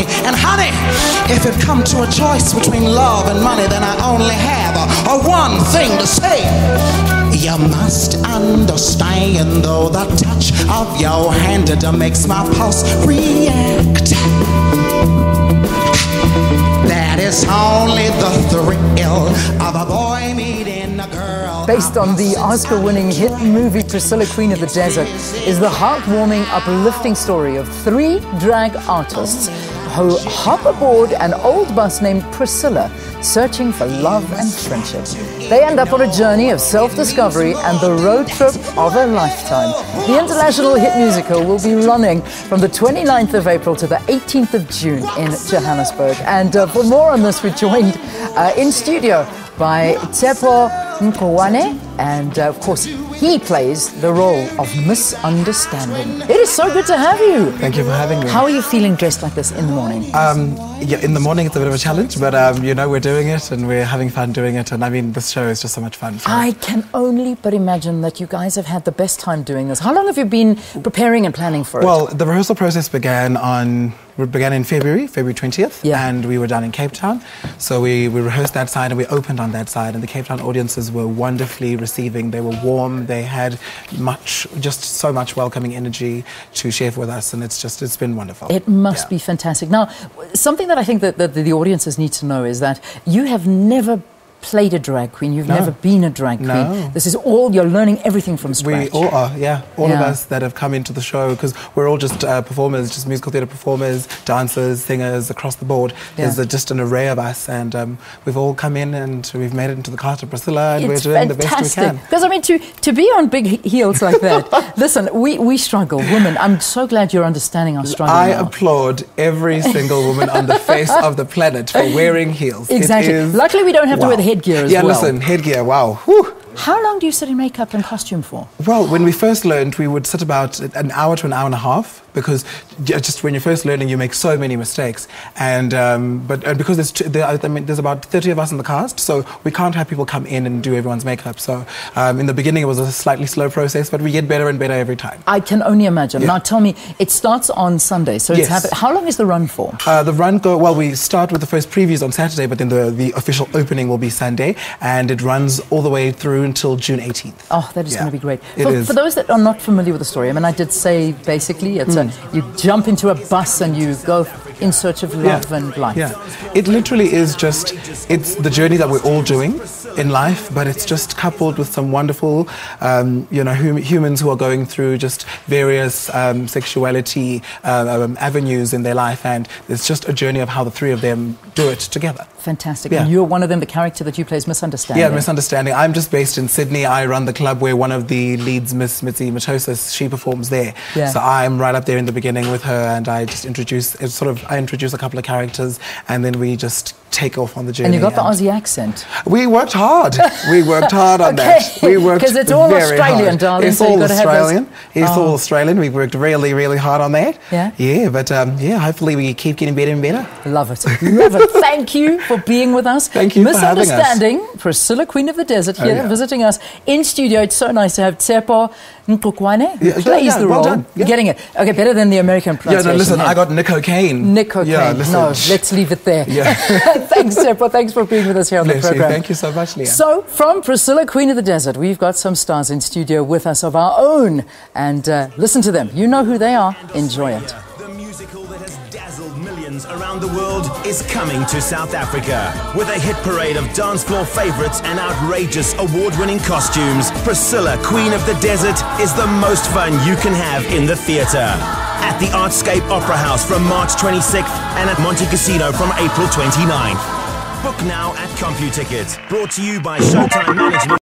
me. And honey, if it come to a choice between love and money, then I only have one thing to say. You must understand, though, the touch of your hand makes my pulse react. That is only the thrill of a boy meeting a girl. Based on the Oscar-winning hit movie Priscilla Queen of the Desert, is the heartwarming, uplifting story of 3 drag artists who hop aboard an old bus named Priscilla, searching for love and friendship. They end up on a journey of self-discovery and the road trip of a lifetime. The international hit musical will be running from the 29th of April to the 18th of June in Johannesburg. And for more on this, we're joined in studio by Tshepo Mkowane, and of course he plays the role of Misunderstanding. It is so good to have you. Thank you for having me. How are you feeling dressed like this in the morning? Yeah, in the morning it's a bit of a challenge, but you know, we're doing it and we're having fun doing it, and I mean, this show is just so much fun. So. I can only but imagine that you guys have had the best time doing this. How long have you been preparing and planning for it? Well, the rehearsal process began in February 20th, yeah. And we were down in Cape Town. So we rehearsed that side and we opened on that side, and the Cape Town audiences were wonderfully receiving. They were warm, they had just so much welcoming energy to share with us, and it's been wonderful. It must be fantastic. Now, something that I think that the audiences need to know is that you have never played a drag queen. You've never been a drag queen. No. This is all, you're learning everything from scratch. We all are, yeah. All of us that have come into the show, because we're all just performers, just musical theatre performers, dancers, singers across the board. Yeah. There's just an array of us, and we've all come in and we've made it into the cast of Priscilla, and we're doing the best we can. Because I mean, to be on big heels like that, listen, we struggle, women. I'm so glad you're understanding our struggle. I applaud every single woman on the face of the planet for wearing heels. Exactly. Luckily, we don't have to wear the headgear as well. Yeah, listen, headgear, wow. Whew. How long do you sit in makeup and costume for? Well, when we first learned, we would sit about an hour to an hour and a half, because just when you're first learning, you make so many mistakes. And because there's about 30 of us in the cast, so we can't have people come in and do everyone's makeup. So in the beginning, it was a slightly slow process, but we get better and better every time. I can only imagine. Yeah. Now, tell me, it starts on Sunday, so it's how long is the run for? We start with the first previews on Saturday, but then the official opening will be Sunday, and it runs all the way through until June 18th. Oh, that is going to be great. For those that are not familiar with the story, I mean, I did say basically it's you jump into a bus and you go in search of love and life. Yeah, it literally is it's the journey that we're all doing in life, but it's just coupled with some wonderful, humans who are going through just various sexuality avenues in their life, and it's just a journey of how the 3 of them do it together. Fantastic. Yeah. And you're one of them, the character that you play is Misunderstanding. Yeah, Misunderstanding. I'm just based in Sydney. I run the club where one of the leads, Miss Mitzi Matosis, she performs there. Yeah. So I'm right up there in the beginning with her, and I just introduce a couple of characters, and then we just take off on the journey. And you got the Aussie accent. We worked hard. We worked hard on that. We worked because it's all very Australian, hard. darling. It's so all Australian. It's all Australian. We worked really, really hard on that. Yeah. Yeah, but hopefully we keep getting better and better. Love it. Love it. Thank you for being with us. Thank you for having us. Misunderstanding, Priscilla Queen of the Desert here visiting us in studio. It's so nice to have Tshepo Mkowane, who plays the role. Done. You're getting it. Okay, better than the American pronunciation. Yeah, no, listen, I got Nick O'Kane. Nick O'Kane. Yeah, listen. No, let's leave it there. Yeah. Thanks, Tshepo. Thanks for being with us here on the program. Thank you so much, Leah. So, from Priscilla Queen of the Desert, we've got some stars in studio with us of our own. And listen to them. You know who they are. Enjoy it. The musical that has dazzled millions around the world is coming to South Africa. With a hit parade of dance floor favorites and outrageous award-winning costumes, Priscilla Queen of the Desert is the most fun you can have in the theatre. At the Artscape Opera House from March 26th and at Montecasino from April 29th. Book now at CompuTicket. Brought to you by Showtime Management.